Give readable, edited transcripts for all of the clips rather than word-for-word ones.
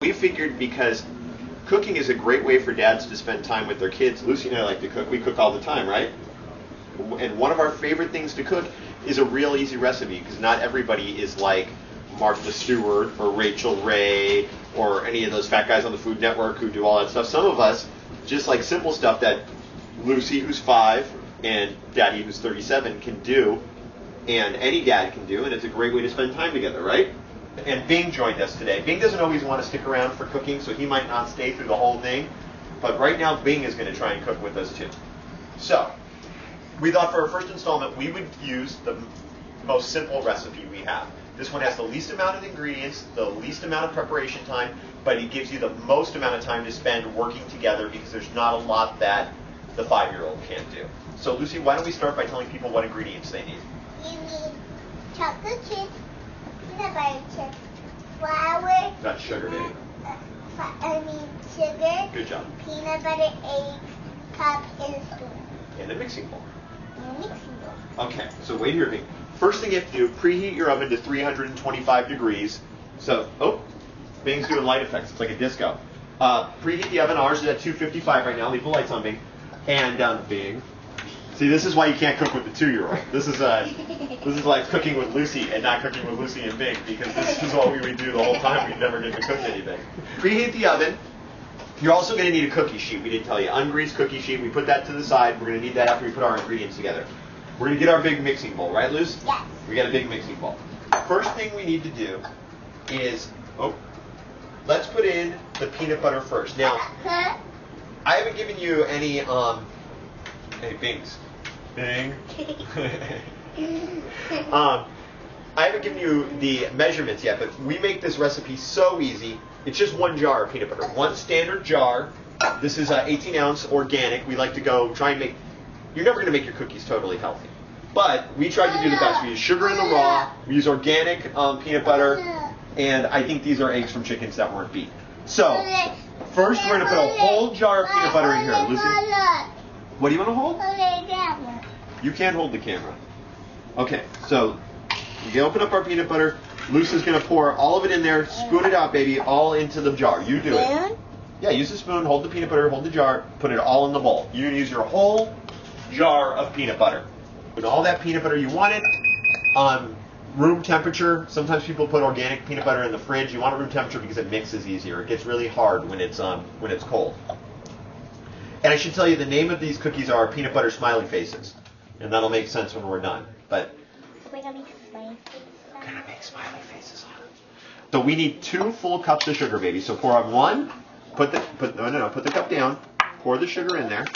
We figured because cooking is a great way for dads to spend time with their kids. Lucy and I like to cook. We cook all the time, right? And one of our favorite things to cook is a real easy recipe because not everybody is like Martha Stewart or Rachel Ray or any of those fat guys on the Food Network who do all that stuff. Some of us just like simple stuff that Lucy, who's 5, and Daddy, who's 37, can do, and any dad can do, and it's a great way to spend time together, right? And Bing joined us today. Bing doesn't always want to stick around for cooking, so he might not stay through the whole thing. But right now, Bing is going to try and cook with us too. So, we thought for our first installment, we would use the most simple recipe we have. This one has the least amount of ingredients, the least amount of preparation time, but it gives you the most amount of time to spend working together because there's not a lot that the 5-year-old can't do. So, Lucy, why don't we start by telling people what ingredients they need? You need chocolate chip, peanut butter chip, flour. That's sugar, baby. Sugar. Good job. Peanut butter, eggs, cup, and a spoon. And a mixing bowl. And a mixing bowl. Okay, so wait here, Bing. First thing you have to do, preheat your oven to 325 degrees. So, Bing's doing light effects. It's like a disco. Preheat the oven. Ours is at 255 right now. Leave the lights on, Bing. And Bing. See, this is why you can't cook with the 2-year-old. This is like cooking with Lucy and not cooking with Lucy and Bing because this is what we would do the whole time. We'd never get to cook anything. Preheat the oven. You're also going to need a cookie sheet. We didn't tell you. Ungreased cookie sheet. We put that to the side. We're going to need that after we put our ingredients together. We're going to get our big mixing bowl, right, Luz? Yes. We got a big mixing bowl. First thing we need to do is, let's put in the peanut butter first. Now, I haven't given you any, hey, Bings. Bing. I haven't given you the measurements yet, but we make this recipe so easy. It's just 1 jar of peanut butter. 1 standard jar. This is 18-ounce organic. We like to try and make, you're never going to make your cookies totally healthy. But we tried to do the best. We use sugar in the raw. We use organic peanut butter. And I think these are eggs from chickens that weren't beat. So, first we're going to put a whole jar of peanut butter in here. Lucy, what do you want to hold? You can't hold the camera. Okay, so we can open up our peanut butter. Lucy's going to pour all of it in there. Spoon it out, baby, all into the jar. You do it. Yeah, use the spoon, hold the peanut butter, hold the jar, put it all in the bowl. You're going to use your whole jar of peanut butter. Put all that peanut butter you wanted on room temperature. Sometimes people put organic peanut butter in the fridge. You want it room temperature because it mixes easier. It gets really hard when it's cold. And I should tell you the name of these cookies are peanut butter smiley faces. And that'll make sense when we're done. But We're going to make smiley faces. We're going to make smiley faces on it. So we need 2 full cups of sugar, baby. So pour on 1. Put the cup down. Pour the sugar in there.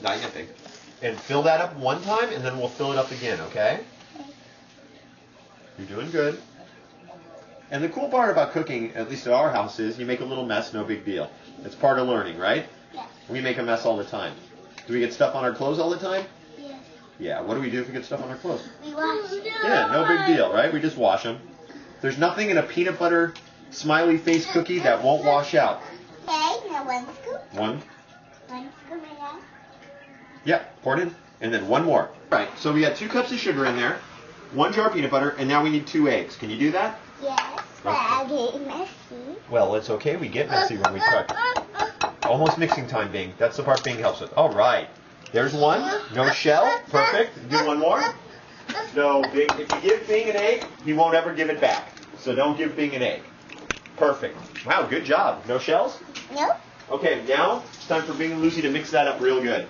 Not yet, big. And fill that up 1 time, and then we'll fill it up again, okay? You're doing good. And the cool part about cooking, at least at our house, is you make a little mess, no big deal. It's part of learning, right? Yes. We make a mess all the time. Do we get stuff on our clothes all the time? Yes. Yeah, what do we do if we get stuff on our clothes? We wash them. Yeah, no big deal, right? We just wash them. There's nothing in a peanut butter smiley face cookie that won't wash out. Okay, now 1 scoop. 1? 1 scoop right now. Yeah, pour it in. And then 1 more. Right, so we got 2 cups of sugar in there, 1 jar of peanut butter, and now we need 2 eggs. Can you do that? Yes, but I'll get messy. Well, it's okay. We get messy when we cook. Almost mixing time, Bing. That's the part Bing helps with. All right. There's 1. No shell. Perfect. Do 1 more. No, Bing. If you give Bing an egg, he won't ever give it back. So don't give Bing an egg. Perfect. Wow, good job. No shells? Nope. Okay, now it's time for Bing and Lucy to mix that up real good.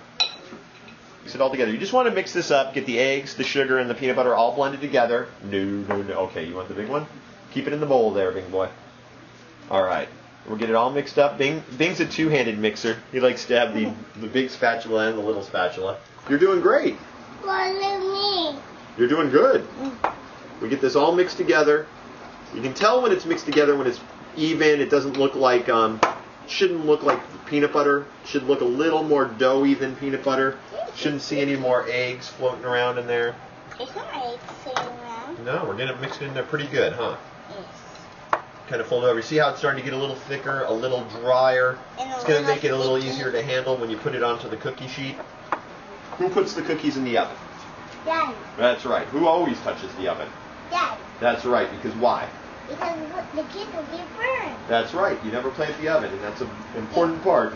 Mix it all together. You just want to mix this up, get the eggs, the sugar, and the peanut butter all blended together. No. Okay, you want the big one? Keep it in the bowl there, Bing boy. All right. We'll get it all mixed up. Bing's a 2-handed mixer. He likes to have the big spatula and the little spatula. You're doing great. Follow me. You're doing good. We get this all mixed together. You can tell when it's mixed together when it's even. It doesn't look like, shouldn't look like peanut butter. It should look a little more doughy than peanut butter. Shouldn't see any more eggs floating around in there. There's no eggs sitting around. No, we're getting it mixed in there pretty good, huh? Yes. Kind of fold it over. See how it's starting to get a little thicker, a little drier? It's going to make it a little easier to handle when you put it onto the cookie sheet. Who puts the cookies in the oven? Daddy. That's right. Who always touches the oven? Daddy. That's right, because why? Because the kids will get burned. That's right. You never play at the oven, and that's an important part.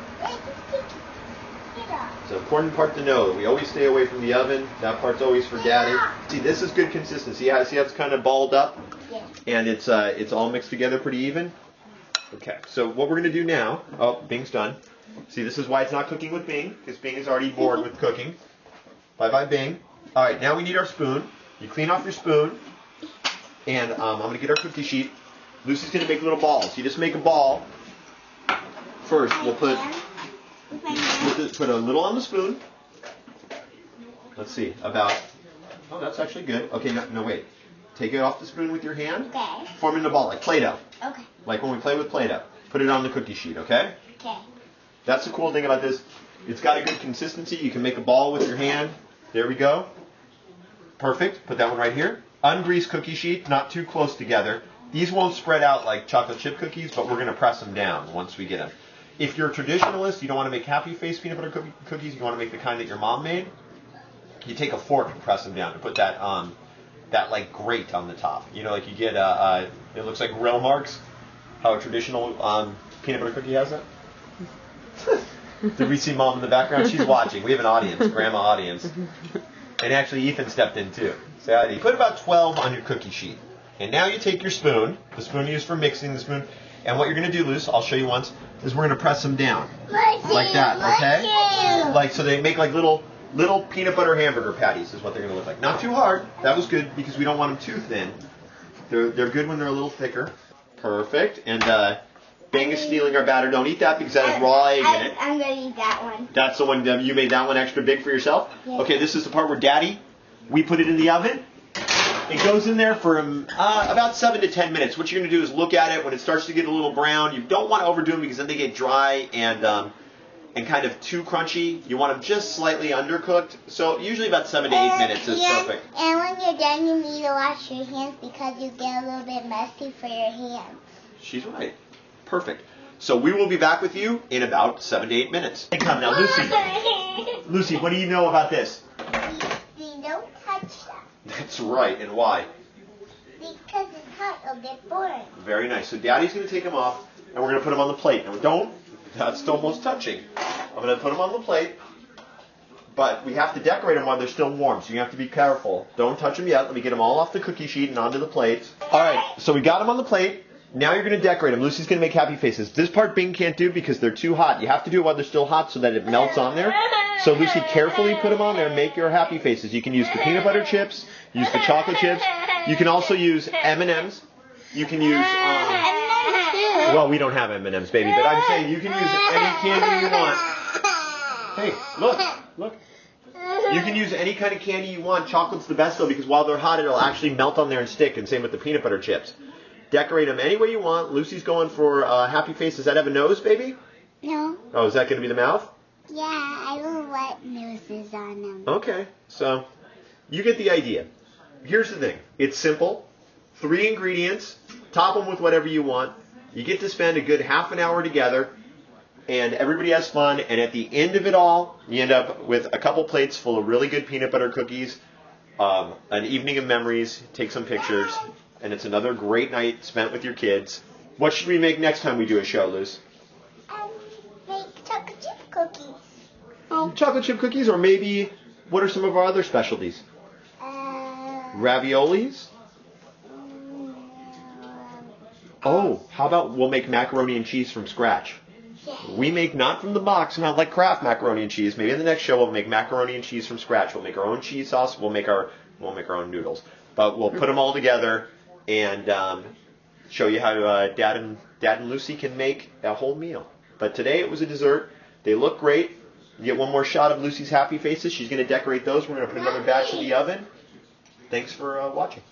It's an important part to know that we always stay away from the oven. That part's always for Daddy. See, this is good consistency. See how it's kind of balled up? Yeah. And it's all mixed together pretty even? Okay, so what we're going to do now, oh, Bing's done. See, this is why it's not cooking with Bing, because Bing is already bored with cooking. Bye-bye, Bing. All right, now we need our spoon. You clean off your spoon, and I'm going to get our cookie sheet. Lucy's going to make little balls. You just make a ball. First, we'll put a little on the spoon. Let's see, about, oh, that's actually good. Okay, no, wait. Take it off the spoon with your hand. Okay. Form it in a ball, like Play-Doh. Okay. Like when we play with Play-Doh. Put it on the cookie sheet, okay? Okay. That's the cool thing about this. It's got a good consistency. You can make a ball with your hand. There we go. Perfect. Put that one right here. Ungreased cookie sheet, not too close together. These won't spread out like chocolate chip cookies, but we're going to press them down once we get them. If you're a traditionalist, you don't want to make happy face peanut butter cookies, you want to make the kind that your mom made, you take a fork and press them down to put that like grate on the top. You know, like you get it looks like grill marks. How a traditional peanut butter cookie has that. Did we see Mom in the background? She's watching. We have an audience, grandma audience. And actually Ethan stepped in too. So you put about 12 on your cookie sheet. And now you take your spoon, the spoon you use for mixing the spoon, and what you're going to do, Luce, I'll show you once, is we're going to press them down. Like that, okay? Like, so they make like little peanut butter hamburger patties is what they're going to look like. Not too hard. That was good because we don't want them too thin. They're good when they're a little thicker. Perfect. And Bing is stealing our batter. Don't eat that because that has raw egg in it. I'm going to eat that one. That's the one, you made that one extra big for yourself? Yeah. Okay, this is the part where Daddy, we put it in the oven. It goes in there for about 7 to 10 minutes. What you're going to do is look at it when it starts to get a little brown. You don't want to overdo them because then they get dry and kind of too crunchy. You want them just slightly undercooked. So usually about 7 to 8 minutes is perfect. And when you're done, you need to wash your hands because you get a little bit messy for your hands. She's right. Perfect. So we will be back with you in about 7 to 8 minutes. Hey, come now, Lucy. Lucy, what do you know about this? You don't touch that. That's right. And why? Because it's hot, you'll get burned. Very nice. So Daddy's going to take them off, and we're going to put them on the plate. Now, don't. That's almost touching. I'm going to put them on the plate, but we have to decorate them while they're still warm, so you have to be careful. Don't touch them yet. Let me get them all off the cookie sheet and onto the plate. All right, so we got them on the plate. Now you're going to decorate them. Lucy's going to make happy faces. This part Bing can't do because they're too hot. You have to do it while they're still hot so that it melts on there. So Lucy, carefully put them on there and make your happy faces. You can use the peanut butter chips, use the chocolate chips. You can also use M&Ms. You can use... well, we don't have M&Ms, baby, but I'm saying you can use any candy you want. Hey, look. You can use any kind of candy you want. Chocolate's the best, though, because while they're hot, it'll actually melt on there and stick, and same with the peanut butter chips. Decorate them any way you want. Lucy's going for happy face. Does that have a nose, baby? No. Oh, is that going to be the mouth? Yeah, I don't want noses on them. Okay, so you get the idea. Here's the thing. It's simple. 3 ingredients. Top them with whatever you want. You get to spend a good half an hour together, and everybody has fun. And at the end of it all, you end up with a couple plates full of really good peanut butter cookies, an evening of memories, take some pictures, and it's another great night spent with your kids. What should we make next time we do a show, Luz? Make chocolate chip cookies. Oh, chocolate chip cookies, or maybe, what are some of our other specialties? Raviolis? Oh, how about we'll make macaroni and cheese from scratch? Yeah. We make not from the box, not like Kraft macaroni and cheese. Maybe in the next show we'll make macaroni and cheese from scratch. We'll make our own cheese sauce. We'll make our own noodles. But we'll put them all together and show you how Dad and Lucy can make a whole meal. But today it was a dessert. They look great. You get one more shot of Lucy's happy faces. She's going to decorate those. We're going to put another batch in the oven. Thanks for watching.